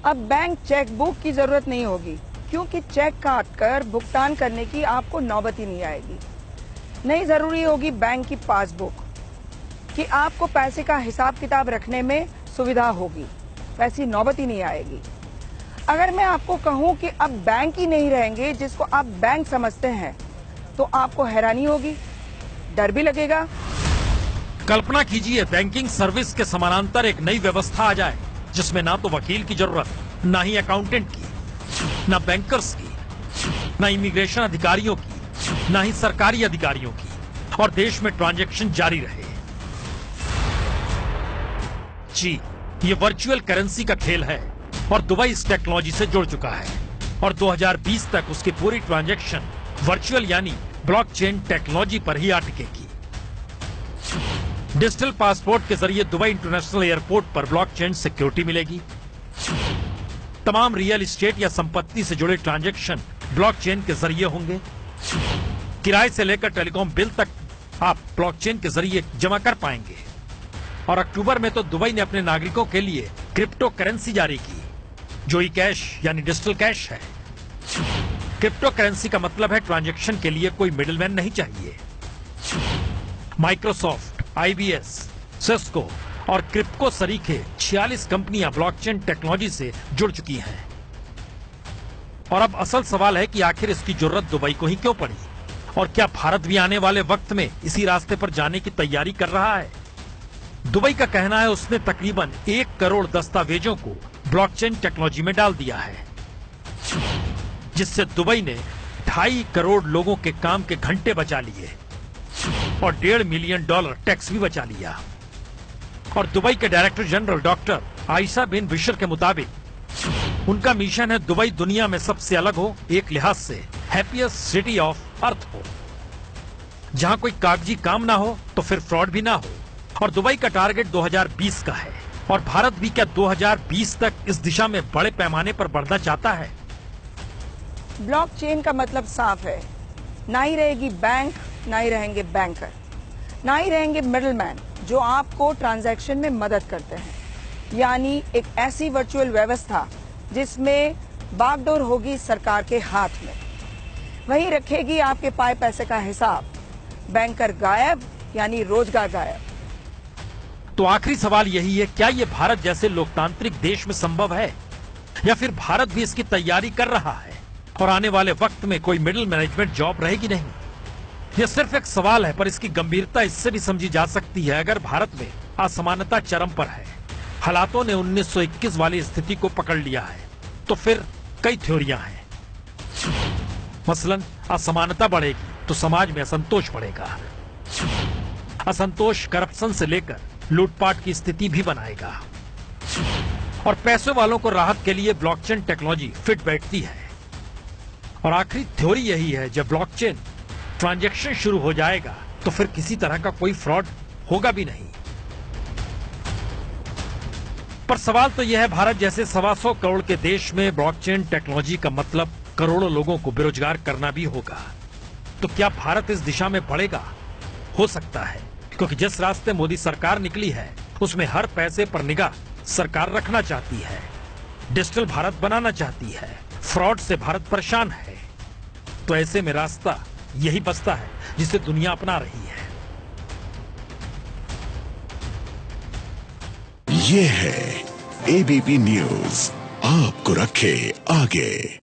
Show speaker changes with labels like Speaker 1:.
Speaker 1: अब bank cheque book की जरूरत नहीं होगी, क्योंकि चेक काट कर भुगतान करने की आपको नौबत ही नहीं आएगी। नहीं जरूरी होगी बैंक की पासबुक, कि आपको पैसे का हिसाब किताब रखने में सुविधा होगी, वैसी नौबत ही नहीं आएगी। अगर मैं आपको कहूं कि अब बैंक ही नहीं रहेंगे जिसको आप बैंक समझते हैं, तो आपको हैरानी होगी, डर भी लगेगा।
Speaker 2: कल्पना कीजिए बैंकिंग सर्विस के समानांतर एक नई व्यवस्था आ जाए, जिसमें ना तो वकील की जरूरत, ना ही अकाउंटेंट की, ना बैंकर्स की, ना इमिग्रेशन अधिकारियों की, ना ही सरकारी अधिकारियों की, और देश में ट्रांजैक्शन जारी रहे। जी, ये वर्चुअल करेंसी का खेल है और दुबई इस टेक्नोलॉजी से जुड़ चुका है और 2020 तक उसकी पूरी ट्रांजैक्शन वर्चुअल यानी ब्लॉकचेन टेक्नोलॉजी पर ही आ टिकेगी। डिजिटल पासपोर्ट के जरिए दुबई इंटरनेशनल एयरपोर्ट पर ब्लॉकचेन सिक्योरिटी मिलेगी। तमाम रियल एस्टेट या संपत्ति से जुड़े ट्रांजैक्शन ब्लॉकचेन के जरिए होंगे। किराए से लेकर टेलीकॉम बिल तक आप ब्लॉकचेन के जरिए जमा कर पाएंगे। और अक्टूबर में तो दुबई ने अपने नागरिकों के लिए क्रिप्टो करेंसी जारी की, जो ई कैश यानी डिजिटल कैश है। क्रिप्टो करेंसी का मतलब है ट्रांजैक्शन के लिए कोई मिडिलमैन नहीं चाहिए। माइक्रोसॉफ्ट, आईबीएस, सिस्को और क्रिप्टो सरीखे 46 कंपनियां ब्लॉकचेन टेक्नोलॉजी से जुड़ चुकी हैं। और अब असल सवाल है कि आखिर इसकी जरूरत दुबई को ही क्यों पड़ी, और क्या भारत भी आने वाले वक्त में इसी रास्ते पर जाने की तैयारी कर रहा है। दुबई का कहना है उसने तकरीबन 1 करोड़ दस्तावेजों को ब्लॉकचेन टेक्नोलॉजी में डाल दिया है, जिससे दुबई ने 2.5 करोड़ लोगों के काम के घंटे बचा लिए और $1.5 मिलियन टैक्स भी बचा लिया। और दुबई के डायरेक्टर जनरल डॉक्टर आयशा बिन बिशर के मुताबिक उनका मिशन है दुबई दुनिया में सबसे अलग हो, एक लिहाज से हैप्पीएस्ट सिटी ऑफ अर्थ हो, जहां कोई कागजी काम ना हो तो फिर फ्रॉड भी ना हो। और दुबई का टारगेट 2020 का है, और भारत भी क्या 2020 तक इस दिशा में बड़े पैमाने पर बढ़ना चाहता है।
Speaker 1: ब्लॉकचेन का मतलब साफ है, ना ही रहेगी बैंक, ना ही रहेंगे बैंकर, ना ही रहेंगे मिडलमैन जो आपको ट्रांजैक्शन में मदद करते हैं। यानी एक ऐसी वर्चुअल व्यवस्था जिसमें बागडोर होगी सरकार के हाथ में, वही रखेगी आपके पाए पैसे का हिसाब। बैंकर गायब यानी रोजगार गायब।
Speaker 2: तो आखिरी सवाल यही है, क्या ये भारत जैसे लोकतांत्रिक देश में संभव है, या फिर भारत भी इसकी तैयारी कर रहा है और आने वाले वक्त में कोई मिडिल मैनेजमेंट जॉब रहेगी नहीं। यह सिर्फ एक सवाल है, पर इसकी गंभीरता इससे भी समझी जा सकती है। अगर भारत में असमानता चरम पर है, हालातों ने 1921 वाली स्थिति को पकड़ लिया है, तो फिर कई थ्योरियां हैं। मसलन असमानता बढ़ेगी तो समाज में असंतोष बढ़ेगा। असंतोष करप्शन से लेकर लूटपाट की स्थिति भी बनाएगा, और पैसे वालों को राहत के लिए ब्लॉकचेन टेक्नोलॉजी फिट बैठती है। और आखिरी थ्योरी यही है, जब ब्लॉकचेन ट्रांजैक्शन शुरू हो जाएगा तो फिर किसी तरह का कोई फ्रॉड होगा भी नहीं। पर सवाल तो यह है, भारत जैसे 125 करोड़ के देश में ब्लॉकचेन टेक्नोलॉजी का मतलब करोड़ों लोगों को बेरोजगार करना भी होगा। तो क्या भारत इस दिशा में बढ़ेगा? हो सकता है, क्योंकि जिस रास्ते मोदी सरकार निकली है उसमें हर पैसे पर निगाह सरकार रखना चाहती है, डिजिटल भारत बनाना चाहती है, फ्रॉड से भारत परेशान है। तो ऐसे में रास्ता यही बचता है जिसे दुनिया अपना रही है।
Speaker 3: ये है एबीपी न्यूज, आपको रखे आगे।